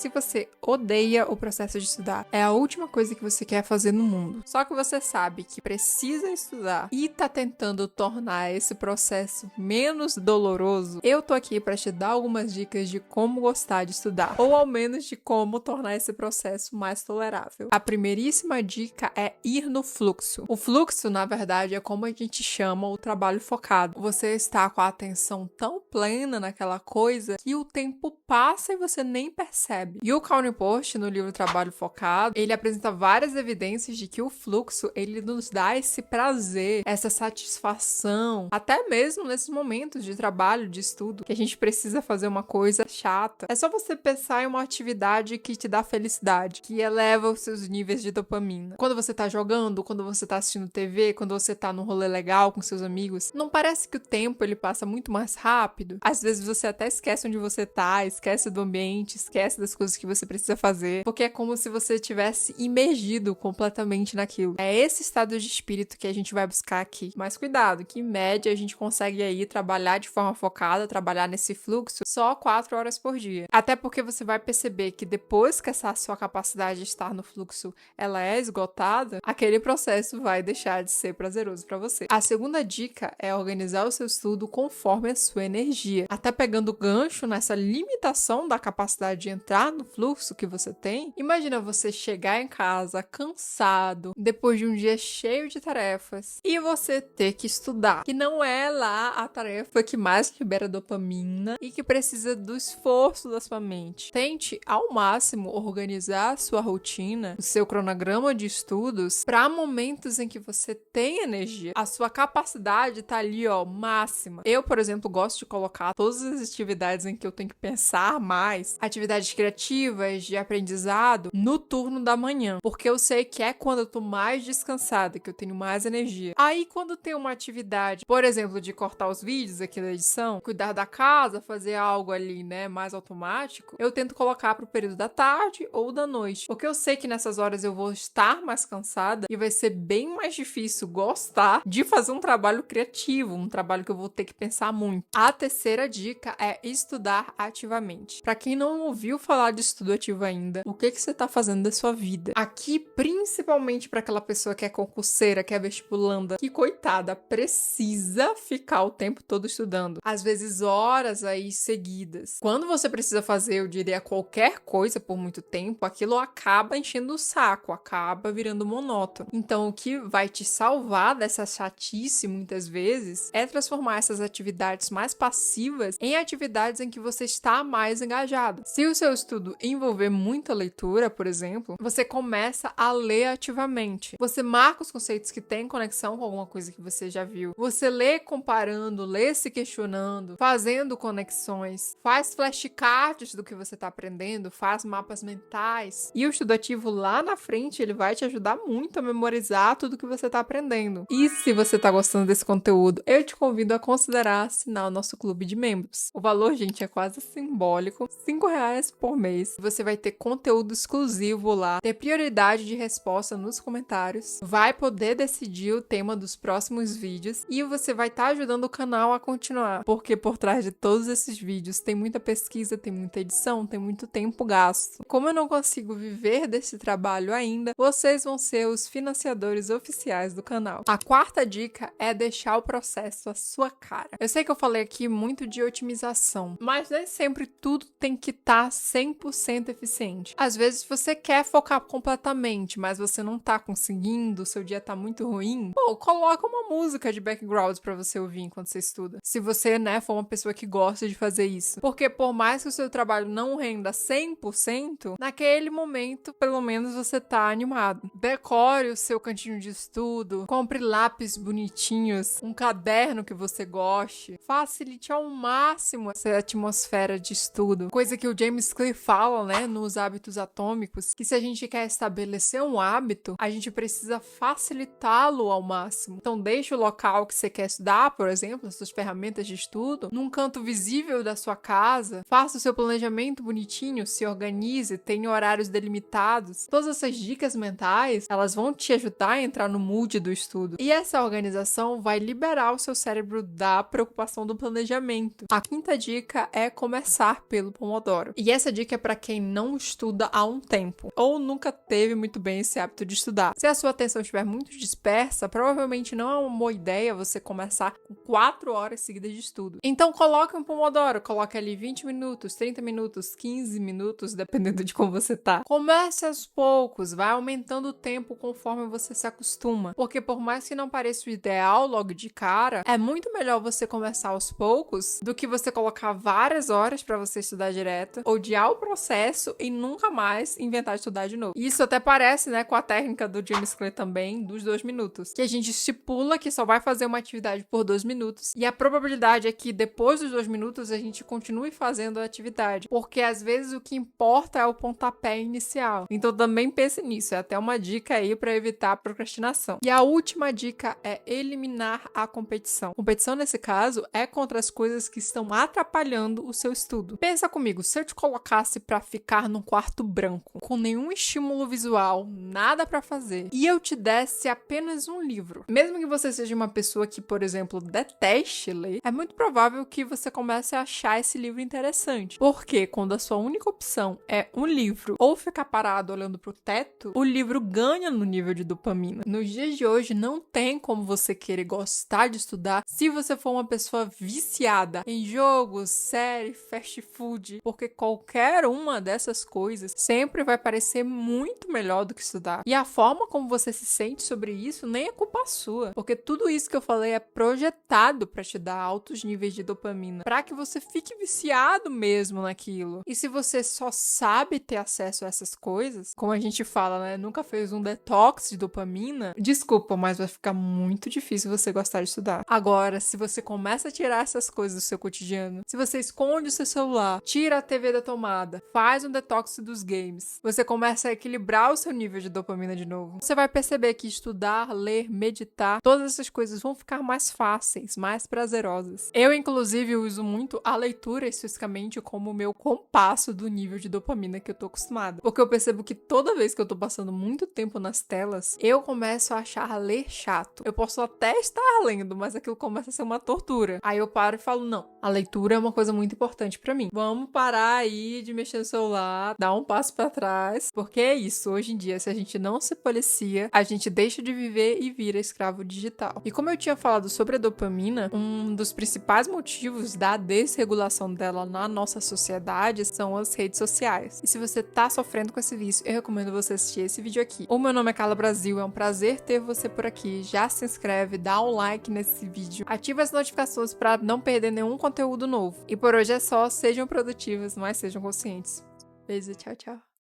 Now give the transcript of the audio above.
Se você odeia o processo de estudar, é a última coisa que você quer fazer no mundo, só que você sabe que precisa estudar e tá tentando tornar esse processo menos doloroso, eu tô aqui pra te dar algumas dicas de como gostar de estudar, ou ao menos de como tornar esse processo mais tolerável. A primeiríssima dica é ir no fluxo. O fluxo, na verdade, é como a gente chama o trabalho focado. Você está com a atenção tão plena naquela coisa que o tempo passa e você nem percebe. E o Cal Newport, no livro Trabalho Focado, ele apresenta várias evidências de que o fluxo, ele nos dá esse prazer, essa satisfação, até mesmo nesses momentos de trabalho, de estudo, que a gente precisa fazer uma coisa chata. É só você pensar em uma atividade que te dá felicidade, que eleva os seus níveis de dopamina. Quando você tá jogando, quando você tá assistindo TV, quando você tá num rolê legal com seus amigos, não parece que o tempo ele passa muito mais rápido? Às vezes você até esquece onde você tá, esquece do ambiente, esquece das coisas que você precisa fazer, porque é como se você tivesse imergido completamente naquilo. É esse estado de espírito que a gente vai buscar aqui. Mas cuidado, que em média a gente consegue aí trabalhar de forma focada, trabalhar nesse fluxo só 4 horas por dia. Até porque você vai perceber que depois que essa sua capacidade de estar no fluxo ela é esgotada, aquele processo vai deixar de ser prazeroso para você. A segunda dica é organizar o seu estudo conforme a sua energia. Até pegando gancho nessa limitação da capacidade de entrar no fluxo que você tem, imagina você chegar em casa cansado, depois de um dia cheio de tarefas, e você ter que estudar, que não é lá a tarefa que mais libera dopamina e que precisa do esforço da sua mente. Tente, ao máximo, organizar a sua rotina, o seu cronograma de estudos, para momentos em que você tem energia. A sua capacidade tá ali, ó, máxima. Eu, por exemplo, gosto de colocar todas as atividades em que eu tenho que pensar mais, atividades criativas, de aprendizado, no turno da manhã, porque eu sei que é quando eu tô mais descansada, que eu tenho mais energia. Aí, quando tem uma atividade, por exemplo, de cortar os vídeos aqui da edição, cuidar da casa, fazer algo ali, né, mais automático, eu tento colocar pro período da tarde ou da noite, porque eu sei que nessas horas eu vou estar mais cansada e vai ser bem mais difícil gostar de fazer um trabalho criativo, um trabalho que eu vou ter que pensar muito. A terceira dica é estudar ativamente. Para quem não ouviu falar de estudo ativo ainda, o que você tá fazendo da sua vida? Aqui, principalmente para aquela pessoa que é concurseira, que é vestibulanda, que coitada, precisa ficar o tempo todo estudando. Às vezes horas aí seguidas. Quando você precisa fazer, eu diria, qualquer coisa por muito tempo, aquilo acaba enchendo o saco, acaba virando monótono. Então, o que vai te salvar dessa chatice, muitas vezes, é transformar essas atividades mais passivas em atividades em que você está mais engajado. Se o seu estudo envolver muita leitura, por exemplo, você começa a ler ativamente. Você marca os conceitos que têm conexão com alguma coisa que você já viu. Você lê comparando, lê se questionando, fazendo conexões, faz flashcards do que você está aprendendo, faz mapas mentais. E o estudo ativo lá na frente, ele vai te ajudar muito a memorizar tudo que você está aprendendo. E se você está gostando desse conteúdo, eu te convido a considerar assinar o nosso clube de membros. O valor, gente, é quase simbólico, R$5 por mês. Você vai ter conteúdo exclusivo lá, ter prioridade de resposta nos comentários, vai poder decidir o tema dos próximos vídeos e você vai estar ajudando o canal a continuar, porque por trás de todos esses vídeos tem muita pesquisa, tem muita edição, tem muito tempo gasto. Como eu não consigo viver desse trabalho ainda, vocês vão ser os financiadores oficiais do canal. A quarta dica é deixar o processo à sua cara. Eu sei que eu falei aqui muito de otimização, mas nem sempre tudo tem que estar 100% eficiente. Às vezes você quer focar completamente, mas você não tá conseguindo, seu dia tá muito ruim. Pô, coloca uma música de background pra você ouvir enquanto você estuda. Se você, né, for uma pessoa que gosta de fazer isso. Porque por mais que o seu trabalho não renda 100%, naquele momento, pelo menos você tá animado. Decore o seu cantinho de estudo, compre lápis bonitinhos, um caderno que você goste, facilite ao máximo essa atmosfera de estudo. Coisa que o James Clear fala, né, nos Hábitos Atômicos, que se a gente quer estabelecer um hábito, a gente precisa facilitá-lo ao máximo. Então deixe o local que você quer estudar, por exemplo, as suas ferramentas de estudo, num canto visível da sua casa, faça o seu planejamento bonitinho, se organize, tenha horários delimitados. Todas essas dicas mentais, elas vão te ajudar a entrar no mood do estudo. E essa organização vai liberar o seu cérebro da preocupação do planejamento. A quinta dica é começar pelo Pomodoro. E essa dica dica é para quem não estuda há um tempo ou nunca teve muito bem esse hábito de estudar. Se a sua atenção estiver muito dispersa, provavelmente não é uma boa ideia você começar com 4 horas seguidas de estudo. Então coloque um Pomodoro, coloque ali 20 minutos, 30 minutos, 15 minutos, dependendo de como você tá. Comece aos poucos, vai aumentando o tempo conforme você se acostuma. Porque por mais que não pareça o ideal logo de cara, é muito melhor você começar aos poucos do que você colocar várias horas para você estudar direto, odiar o processo e nunca mais inventar de estudar de novo. Isso até parece, né, com a técnica do James Clear também, dos 2 minutos, que a gente estipula que só vai fazer uma atividade por 2 minutos e a probabilidade é que depois dos 2 minutos a gente continue fazendo a atividade, porque às vezes o que importa é o pontapé inicial. Então também pense nisso, é até uma dica aí para evitar a procrastinação. E a última dica é eliminar a competição. Competição nesse caso é contra as coisas que estão atrapalhando o seu estudo. Pensa comigo, se eu te colocasse para ficar num quarto branco, com nenhum estímulo visual, nada para fazer, e eu te desse apenas um livro, mesmo que você seja uma pessoa que, por exemplo, deteste ler, é muito provável que você comece a achar esse livro interessante. Porque quando a sua única opção é um livro ou ficar parado olhando pro teto, o livro ganha no nível de dopamina. Nos dias de hoje, não tem como você querer gostar de estudar se você for uma pessoa viciada em jogos, série, fast food, porque qualquer uma dessas coisas sempre vai parecer muito melhor do que estudar. E a forma como você se sente sobre isso nem é culpa sua, porque tudo isso que eu falei é projetado para te dar altos níveis de dopamina, para que você fique viciado mesmo naquilo. E se você só sabe ter acesso a essas coisas, como a gente fala, né, nunca fez um detox de dopamina, desculpa, mas vai ficar muito difícil você gostar de estudar. Agora, se você começa a tirar essas coisas do seu cotidiano, se você esconde o seu celular, tira a TV da tomada, faz um detox dos games, você começa a equilibrar o seu nível de dopamina de novo, você vai perceber que estudar, ler, meditar, todas essas coisas vão ficar mais fáceis, mais prazerosas. Eu, inclusive, uso muito a leitura especificamente como o meu compasso do nível de dopamina que eu tô acostumada. Porque eu percebo que toda vez que eu tô passando muito tempo nas telas, eu começo a achar ler chato. Eu posso até estar lendo, mas aquilo começa a ser uma tortura. Aí eu paro e falo, não, a leitura é uma coisa muito importante pra mim. Vamos parar aí de mexer no celular, dar um passo pra trás, porque é isso, hoje em dia, se a gente não se policia, a gente deixa de viver e vira escravo digital. E como eu tinha falado sobre a dopamina, um dos principais motivos da desregulação dela na nossa sociedade são as redes sociais. E se você tá sofrendo com esse vício, eu recomendo você assistir esse vídeo aqui. O meu nome é Carla Brasil, é um prazer ter você por aqui. Já se inscreve, dá um like nesse vídeo, ativa as notificações para não perder nenhum conteúdo novo. E por hoje é só, sejam produtivas, mas sejam conscientes. Beijo, tchau, tchau.